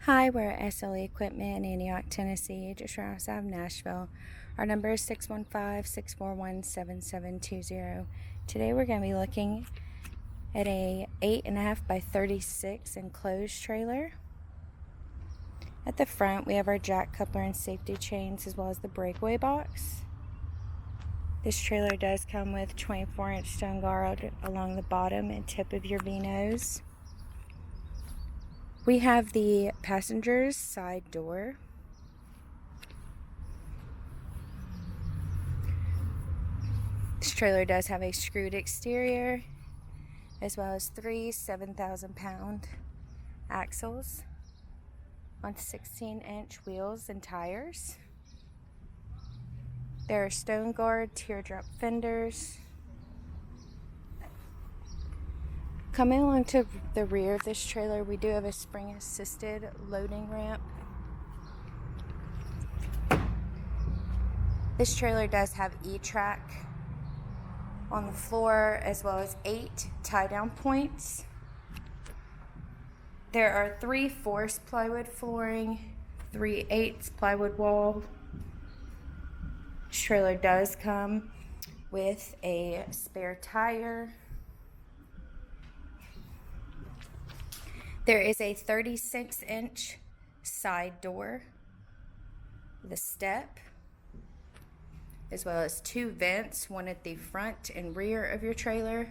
Hi, we're at SLE Equipment in Antioch, Tennessee, just right outside of Nashville. Our number is 615-641-7720. Today we're going to be looking at a 8.5 by 36 enclosed trailer. At the front we have our jack coupler and safety chains as well as the breakaway box. This trailer does come with 24-inch stone guard along the bottom and tip of your V-nose. We have the passenger's side door. This trailer does have a screwed exterior as well as 3 7,000-pound axles on 16-inch wheels and tires. There are stone guard teardrop fenders. Coming along to the rear of this trailer, we do have a spring-assisted loading ramp. This trailer does have E-track on the floor as well as 8 tie-down points. There are 3 forced plywood flooring, 3/8 plywood wall. This trailer does come with a spare tire. There is a 36-inch side door with a step, as well as 2 vents, one at the front and rear of your trailer.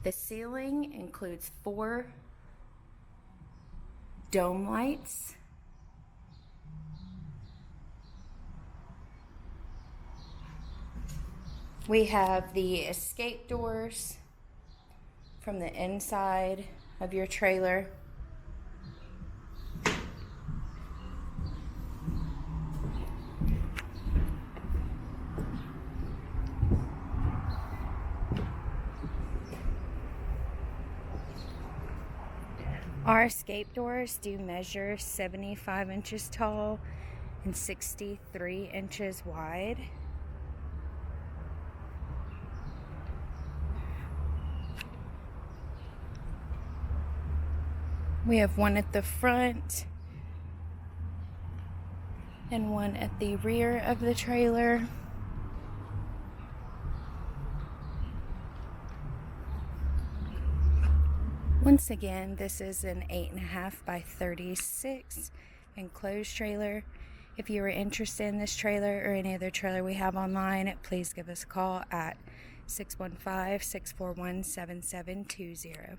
The ceiling includes 4 dome lights. We have the escape doors from the inside of your trailer. Our escape doors do measure 75 inches tall and 63 inches wide. We have one at the front and one at the rear of the trailer. Once again, this is an 8.5 by 36 enclosed trailer. If you are interested in this trailer or any other trailer we have online, please give us a call at 615-641-7720.